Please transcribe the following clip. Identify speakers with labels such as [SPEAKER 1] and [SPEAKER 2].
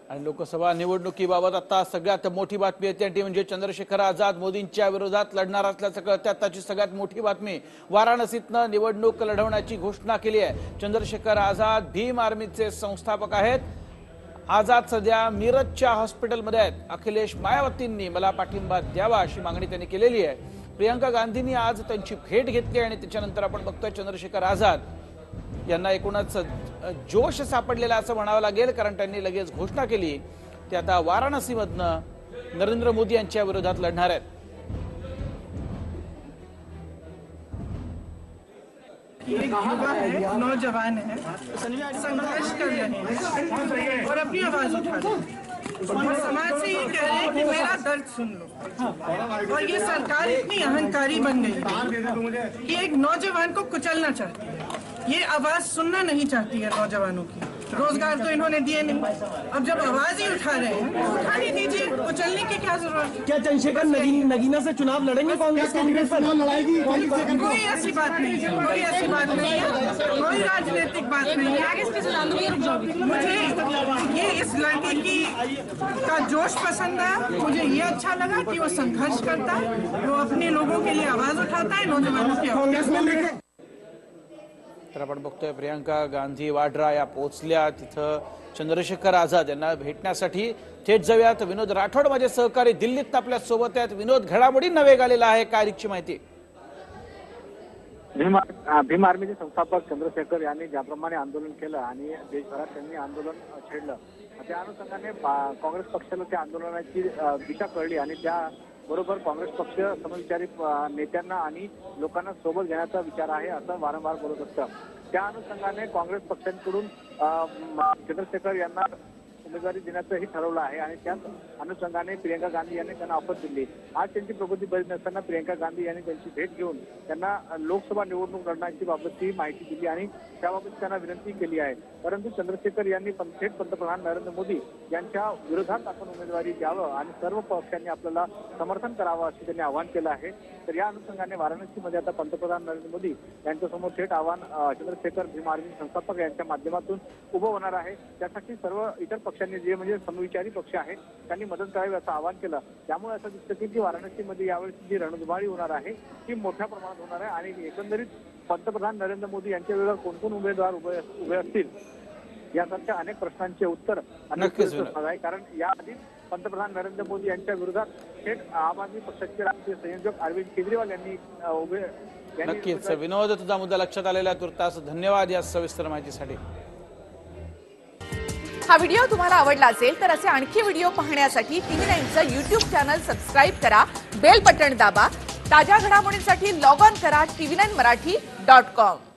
[SPEAKER 1] आणि लोकसभा निवडणुकीबाबत आता सगळ्यात मोठी बातमी येते ती म्हणजे चंद्रशेखर आझाद मोदींच्या विरोधात लढणार असल्याचं कळतं। आताची सगळ्यात मोठी बातमी, वाराणसीतनं निवडणूक लढवण्याची घोषणा केली आहे। चंद्रशेखर आझाद भीम आर्मीचे संस्थापक आहेत। आझाद सध्या मिरजच्या हॉस्पिटलमध्ये आहेत। अखिलेश मायावतींनी मला पाठिंबा द्यावा अशी मागणी त्यांनी केलेली आहे। प्रियंका गांधींनी आज त्यांची भेट घेतली आणि त्याच्यानंतर आपण बघतोय चंद्रशेखर आझाद यांना एकूणच जोश सापडलेला असं म्हणावं लागेल, कारण त्यांनी लगेच घोषणा केली ते आता वाराणसीमधनं नरेंद्र मोदी यांच्या विरोधात लढणार आहेत।
[SPEAKER 2] नौजवान है, संघर्ष कर रहे हैं और अपनी आवाज उठा रहे हैं और समाज से ये कह रहे हैं कि मेरा दर्द सुन लो। और ये सरकार इतनी अहंकारी बन गई कि एक नौजवान को कुचलना चाहती है, ये आवाज सुनना नहीं चाहती है नौजवानों की। रोजगार तो इन्होंने दिए नहीं, अब जब आवाज ही उठा रहे हैं तो उठाने दीजिए, कुचलने की क्या जरूरत है।
[SPEAKER 3] क्या चंद्रशेखर नगीना से चुनाव लड़ेंगे कांग्रेस के टिकट पर? लड़ाएगी?
[SPEAKER 2] कोई ऐसी बात नहीं है, कोई ऐसी बात नहीं है, कोई राजनीतिक बात नहीं है। मुझे ये इस लड़के की का जोश पसंद है, मुझे ये अच्छा लगा कि वो संघर्ष करता है, वो अपने लोगों के लिए आवाज उठाता है, नौजवानों की
[SPEAKER 3] कांग्रेस में लेके।
[SPEAKER 1] तर आपण बघतोय प्रियंका गांधी वाड्रा या पोहोचल्या तिथं चंद्रशेखर आझाद यांना भेटण्यासाठी। थेट जाऊयात, विनोद राठोड माझे सहकारी दिल्लीत आपल्या सोबत आहेत। विनोद, घडामोडींना वेग आलेला आहे, काय अधिकची माहिती?
[SPEAKER 4] भीम आर्मीचे संस्थापक चंद्रशेखर यांनी ज्याप्रमाणे आंदोलन केलं आणि देशभरात त्यांनी आंदोलन छेडलं, त्या अनुषंगाने काँग्रेस पक्षाला त्या आंदोलनाची दिशा कळली आणि त्या बरोबर काँग्रेस पक्ष समविचारी नेत्यांना आणि लोकांना सोबत घेण्याचा विचार आहे असं वारंवार बोलत असतं। त्या अनुषंगाने काँग्रेस पक्षांकडून चंद्रशेखर यांना उमेदवारी देण्याचंही ठरवलं आहे आणि त्याच अनुषंगाने प्रियंका गांधी यांनी त्यांना ऑफर दिली। आज त्यांची प्रगती बरी नसताना प्रियंका गांधी यांनी त्यांची भेट घेऊन त्यांना लोकसभा निवडणूक लढण्याची बाबतची माहिती दिली आणि त्याबाबत त्यांना विनंती केली आहे। परंतु चंद्रशेखर यांनी थेट पंतप्रधान नरेंद्र मोदी यांच्या विरोधात आपण उमेदवारी द्यावं आणि सर्व पक्षांनी आपल्याला समर्थन करावं असं त्यांनी आवाहन केलं आहे। तर या अनुषंगाने वाराणसीमध्ये आता पंतप्रधान नरेंद्र मोदी यांच्यासमोर थेट आव्हान चंद्रशेखर भीम आर्मी संस्थापक यांच्या माध्यमातून उभं होणार आहे। त्यासाठी सर्व इतर पक्षांनी जे म्हणजे समविचारी पक्ष आहेत त्यांनी मदत करावी असं आवाहन केलं। त्यामुळे असं दिसतं की वाराणसीमध्ये यावेळी जी रणधुमाळी होणार आहे ती मोठ्या प्रमाणात होणार आहे आणि एकंदरीत पंतप्रधान नरेंद्र मोदी यांच्या विरोधात कोण उमेदवार उभे असतील यासारख्या अनेक प्रश्नांचे उत्तर
[SPEAKER 1] नक्कीच
[SPEAKER 4] आहे। कारण याआधी पंतप्रधान नरेंद्र मोदी यांच्या विरोधात थेट आम आदमी पक्षाचे राष्ट्रीय संयोजक अरविंद केजरीवाल यांनी उभे।
[SPEAKER 1] नक्कीच विनोद, तुझा मुद्दा लक्षात आलेला तुर्तास धन्यवाद या सविस्तर माहितीसाठी।
[SPEAKER 5] हा व्हिडिओ तुम्हाला आवडला असेल तर असे आणखी व्हिडिओ पाहण्यासाठी TV9चं YouTube चॅनल सबस्क्राइब करा, बेल बटन दाबा। ताज्या घडामोडींसाठी लॉग ऑन करा tv9marathi.com।